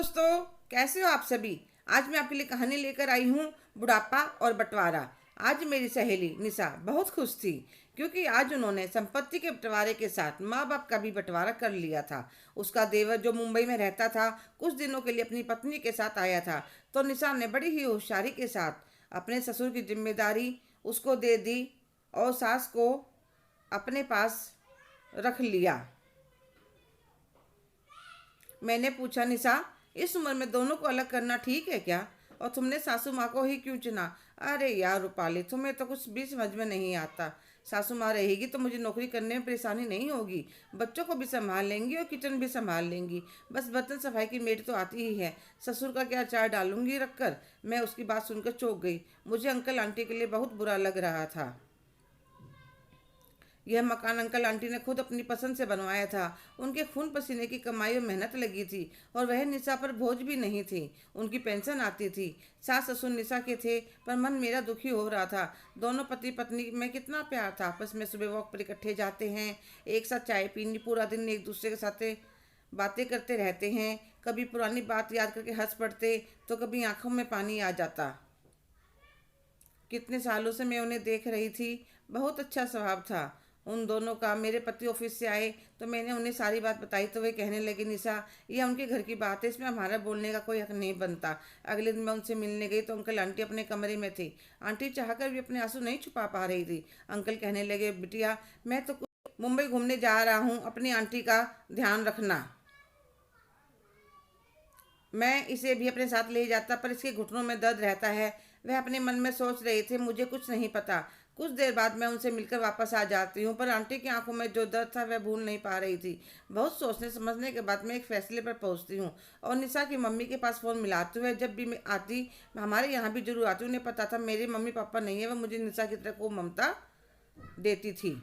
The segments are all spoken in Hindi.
दोस्तों, कैसे हो आप सभी। आज मैं आपके लिए कहानी लेकर आई हूँ, बुढ़ापा और बंटवारा। आज मेरी सहेली निशा बहुत खुश थी क्योंकि आज उन्होंने संपत्ति के बंटवारे के साथ माँ बाप का भी बंटवारा कर लिया था। उसका देवर जो मुंबई में रहता था, कुछ दिनों के लिए अपनी पत्नी के साथ आया था, तो निशा ने बड़ी ही होशियारी के साथ अपने ससुर की जिम्मेदारी उसको दे दी और सास को अपने पास रख लिया। मैंने पूछा, निशा, इस उम्र में दोनों को अलग करना ठीक है क्या? और तुमने सासू माँ को ही क्यों चुना? अरे यार रूपाली, तुम्हें तो कुछ भी समझ में नहीं आता। सासू माँ रहेगी तो मुझे नौकरी करने में परेशानी नहीं होगी, बच्चों को भी संभाल लेंगी और किचन भी संभाल लेंगी। बस बर्तन सफाई की मेड तो आती ही है। ससुर का क्या चाय डालूंगी रखकर। मैं उसकी बात सुनकर चौंक गई। मुझे अंकल आंटी के लिए बहुत बुरा लग रहा था। यह मकान अंकल आंटी ने खुद अपनी पसंद से बनवाया था। उनके खून पसीने की कमाई और मेहनत लगी थी और वह निशा पर बोझ भी नहीं थी। उनकी पेंशन आती थी। सास ससुर निशा के थे, पर मन मेरा दुखी हो रहा था। दोनों पति पत्नी में कितना प्यार था। आपस में सुबह वॉक पर इकट्ठे जाते हैं, एक साथ चाय पीनी, पूरा दिन एक दूसरे के साथ बातें करते रहते हैं। कभी पुरानी बात याद करके हंस पड़ते तो कभी आंखों में पानी आ जाता। कितने सालों से मैं उन्हें देख रही थी। बहुत अच्छा स्वभाव था उन दोनों का। मेरे पति ऑफिस से आए तो मैंने उन्हें सारी बात बताई तो वे कहने लगे, निशा, यह उनके घर की बात है, इसमें हमारा बोलने का कोई हक नहीं बनता। अगले दिन मैं उनसे मिलने गई तो अंकल आंटी अपने कमरे में थे। आंटी चाहकर भी अपने आंसू नहीं छुपा पा रही थी। अंकल कहने लगे, बिटिया, मैं तो मुंबई घूमने जा रहा हूँ, अपनी आंटी का ध्यान रखना। मैं इसे भी अपने साथ ले जाता, पर इसके घुटनों में दर्द रहता है। वह अपने मन में सोच रहे थे, मुझे कुछ नहीं पता। कुछ देर बाद मैं उनसे मिलकर वापस आ जाती हूँ, पर आंटी की आंखों में जो दर्द था वह भूल नहीं पा रही थी। बहुत सोचने समझने के बाद मैं एक फैसले पर पहुँचती हूँ और निशा की मम्मी के पास फ़ोन मिलाती हूँ। जब भी मैं आती, हमारे यहाँ भी जरूर आती, उन्हें पता था मेरे मम्मी पापा नहीं है, वह मुझे निशा की तरह को ममता देती थी।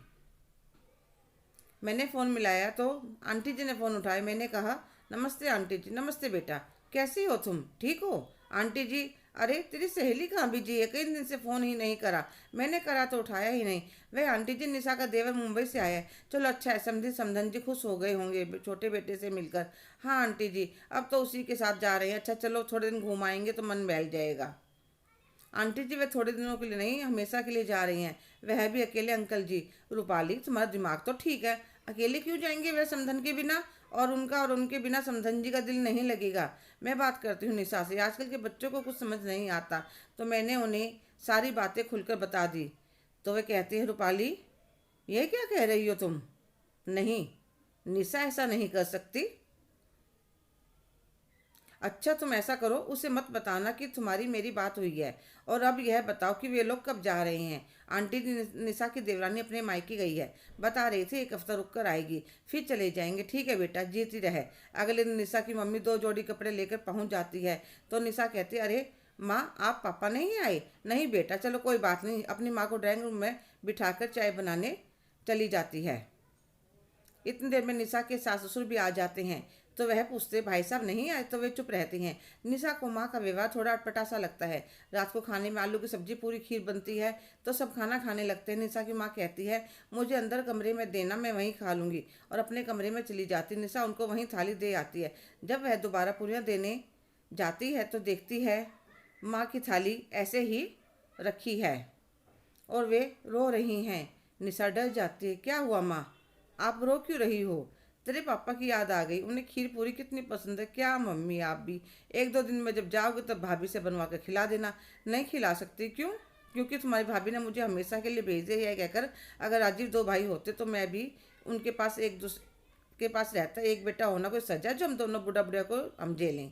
मैंने फ़ोन मिलाया तो आंटी जी ने फ़ोन उठाया। मैंने कहा, नमस्ते आंटी जी। नमस्ते बेटा, कैसी हो तुम, ठीक हो? आंटी जी, अरे तेरी सहेली कहाँ बिजी है, कई दिन से फ़ोन ही नहीं करा। मैंने करा तो उठाया ही नहीं। वह आंटी जी, निशा का देवर मुंबई से आया है। चलो अच्छा है, समझी समधन जी खुश हो गए होंगे छोटे बेटे से मिलकर। हाँ आंटी जी, अब तो उसी के साथ जा रहे हैं। अच्छा चलो, थोड़े दिन घूम आएंगे तो मन बहल जाएगा। आंटी जी, वे थोड़े दिनों के लिए नहीं, हमेशा के लिए जा रही हैं, वह भी अकेले। अंकल जी, रूपाली, तुम्हारा दिमाग तो ठीक है, अकेले क्यों जाएंगे वह समधन के बिना? और उनके बिना समधन जी का दिल नहीं लगेगा। मैं बात करती हूँ निशा से, आजकल के बच्चों को कुछ समझ नहीं आता। तो मैंने उन्हें सारी बातें खुलकर बता दी। तो वे कहती हैं, रूपाली, ये क्या कह रही हो तुम? नहीं, निशा ऐसा नहीं कर सकती। अच्छा तुम ऐसा करो, उसे मत बताना कि तुम्हारी मेरी बात हुई है। और अब यह बताओ कि वे लोग कब जा रहे हैं? आंटी निशा की देवरानी अपने मायके गई है, बता रही थी 1 हफ्ता रुक कर आएगी, फिर चले जाएंगे। ठीक है बेटा, जीती रहे। अगले दिन निशा की मम्मी 2 जोड़ी कपड़े लेकर पहुंच जाती है। तो निशा कहती है, अरे माँ, आप पापा नहीं आए? नहीं बेटा, चलो कोई बात नहीं। अपनी माँ को ड्राइंग रूम में बिठाकर चाय बनाने चली जाती है। इतनी देर में निशा के सास ससुर भी आ जाते हैं। तो वह पूछते, भाई साहब नहीं आए? तो वे चुप रहती हैं। निशा को माँ का व्यवहार थोड़ा अटपटा सा लगता है। रात को खाने में आलू की सब्जी पूरी खीर बनती है तो सब खाना खाने लगते हैं। निशा की माँ कहती है, मुझे अंदर कमरे में देना, मैं वहीं खा लूँगी, और अपने कमरे में चली जाती। निशा उनको वहीं थाली दे आती है। जब वह दोबारा पूरियाँ देने जाती है तो देखती है माँ की थाली ऐसे ही रखी है और वे रो रही हैं। निशा डर जाती है। क्या हुआ माँ, आप रो क्यों रही हो? तेरे पापा की याद आ गई, उन्हें खीर पूरी कितनी पसंद है। क्या मम्मी, आप भी 1-2 दिन में जब जाओगे तब भाभी से बनवा कर खिला देना। नहीं खिला सकती, क्यों? क्योंकि तुम्हारी भाभी ने मुझे हमेशा के लिए भेजे है कहकर, अगर राजीव 2 भाई होते तो मैं भी उनके पास एक दूसरे के पास रहता। एक बेटा होना कोई सजा जो हम दोनों बुढ़ा बुढ़िया को हम झेलें?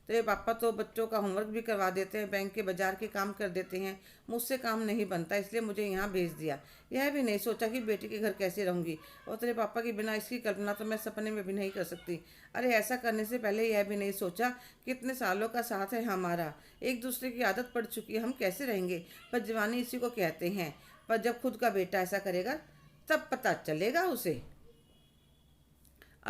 तेरे पापा तो बच्चों का होमवर्क भी करवा देते हैं, बैंक के बाजार के काम कर देते हैं। मुझसे काम नहीं बनता, इसलिए मुझे यहाँ भेज दिया। यह भी नहीं सोचा कि बेटी के घर कैसे रहूँगी, और तेरे पापा के बिना इसकी कल्पना तो मैं सपने में भी नहीं कर सकती। अरे ऐसा करने से पहले यह भी नहीं सोचा कि इतने सालों का साथ है हमारा, एक दूसरे की आदत पड़ चुकी है, हम कैसे रहेंगे। पर जवानी इसी को कहते हैं। पर जब खुद का बेटा ऐसा करेगा तब पता चलेगा उसे।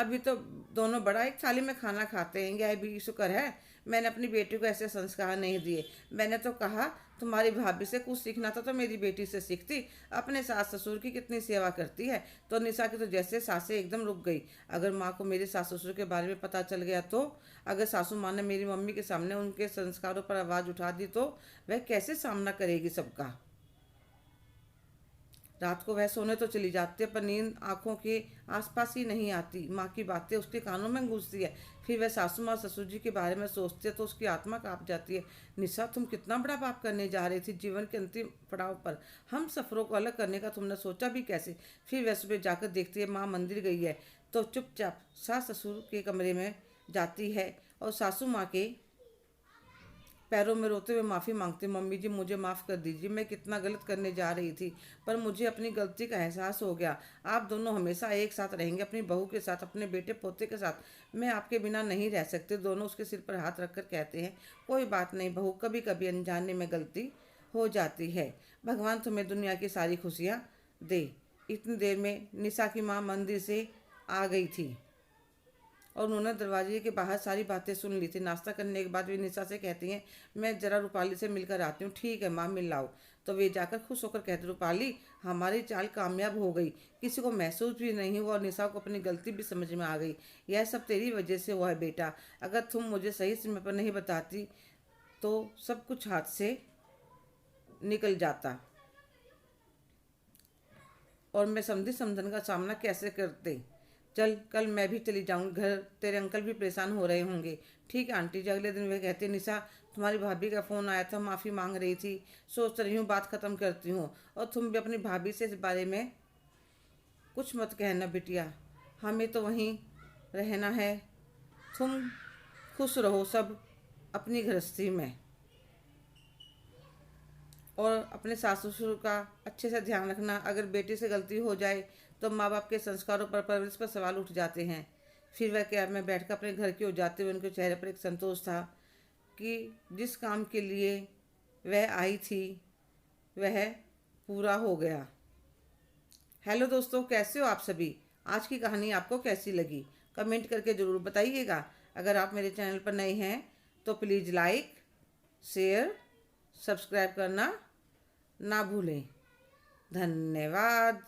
अभी तो दोनों बड़ा एक थाली में खाना खाते हैं, यह भी शुक्र है मैंने अपनी बेटी को ऐसे संस्कार नहीं दिए। मैंने तो कहा तुम्हारी भाभी से कुछ सीखना था तो मेरी बेटी से सीखती। अपने सास ससुर की कितनी सेवा करती है। तो निशा की तो जैसे सांसें एकदम रुक गई। अगर माँ को मेरे सास ससुर के बारे में पता चल गया तो, अगर सासू माँ ने मेरी मम्मी के सामने उनके संस्कारों पर आवाज़ उठा दी तो वह कैसे सामना करेगी सबका। रात को वह सोने तो चली जाती है पर नींद आंखों के आसपास ही नहीं आती। माँ की बातें उसके कानों में गूंजती है। फिर वह सासू माँ ससुर जी के बारे में सोचती है तो उसकी आत्मा कांप जाती है। निशा, तुम कितना बड़ा पाप करने जा रही थी जीवन के अंतिम पड़ाव पर। हम सफरों को अलग करने का तुमने सोचा भी कैसे। फिर वह सुबह जाकर देखती है माँ मंदिर गई है तो चुपचाप सास ससुर के कमरे में जाती है और सासू माँ के पैरों में रोते हुए माफ़ी मांगती। मम्मी जी, मुझे माफ़ कर दीजिए, मैं कितना गलत करने जा रही थी, पर मुझे अपनी गलती का एहसास हो गया। आप दोनों हमेशा एक साथ रहेंगे, अपनी बहू के साथ, अपने बेटे पोते के साथ। मैं आपके बिना नहीं रह सकती। दोनों उसके सिर पर हाथ रखकर कहते हैं, कोई बात नहीं बहू, कभी कभी अनजाने में गलती हो जाती है। भगवान तुम्हें दुनिया की सारी खुशियाँ दे। इतनी देर में निशा की माँ मंदिर से आ गई थी और उन्होंने दरवाजे के बाहर सारी बातें सुन ली थी। नाश्ता करने के बाद वे निशा से कहती हैं, मैं जरा रूपाली से मिलकर आती हूँ। ठीक है माँ, मिल लाओ। तो वे जाकर खुश होकर कहते, रूपाली, हमारी चाल कामयाब हो गई। किसी को महसूस भी नहीं हुआ और निशा को अपनी गलती भी समझ में आ गई। यह सब तेरी वजह से हुआ है बेटा। अगर तुम मुझे सही समय पर नहीं बताती तो सब कुछ हाथ से निकल जाता और मैं समझी समझन का सामना कैसे करते। चल, कल मैं भी चली जाऊंगी घर, तेरे अंकल भी परेशान हो रहे होंगे। ठीक है आंटी जी। अगले दिन वे कहते, निशा, तुम्हारी भाभी का फ़ोन आया था, माफ़ी मांग रही थी। सोच रही हूँ बात ख़त्म करती हूँ, और तुम भी अपनी भाभी से इस बारे में कुछ मत कहना बिटिया। हमें तो वहीं रहना है। तुम खुश रहो सब अपनी गृहस्थी में, और अपने सास ससुर का अच्छे से ध्यान रखना। अगर बेटी से गलती हो जाए तो माँ बाप के संस्कारों पर, परवरिश पर सवाल उठ जाते हैं। फिर वह कैब में बैठकर अपने घर की ओर जाते हुए उनके चेहरे पर एक संतोष था कि जिस काम के लिए वह आई थी वह पूरा हो गया। हेलो दोस्तों, कैसे हो आप सभी। आज की कहानी आपको कैसी लगी कमेंट करके ज़रूर बताइएगा। अगर आप मेरे चैनल पर नए हैं तो प्लीज़ लाइक, शेयर, सब्सक्राइब करना ना भूलें। धन्यवाद।